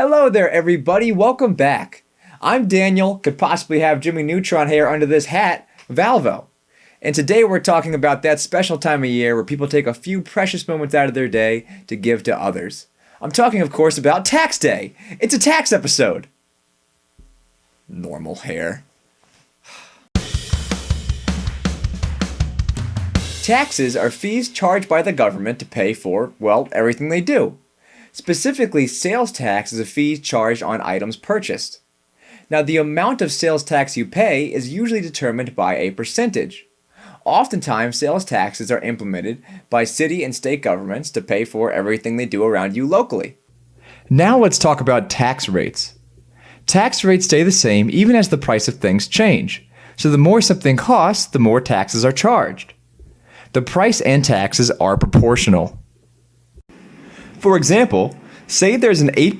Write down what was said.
Hello there, everybody. Welcome back. I'm Daniel, could possibly have Jimmy Neutron hair under this hat, Valvo. And today we're talking about that special time of year where people take a few precious moments out of their day to give to others. I'm talking, of course, about Tax Day. It's a tax episode. Normal hair. Taxes are fees charged by the government to pay for, well, everything they do. Specifically, sales tax is a fee charged on items purchased. Now, the amount of sales tax you pay is usually determined by a percentage. Oftentimes, sales taxes are implemented by city and state governments to pay for everything they do around you locally. Now let's talk about tax rates. Tax rates stay the same even as the price of things change. So the more something costs, the more taxes are charged. The price and taxes are proportional. For example, say there's an 8%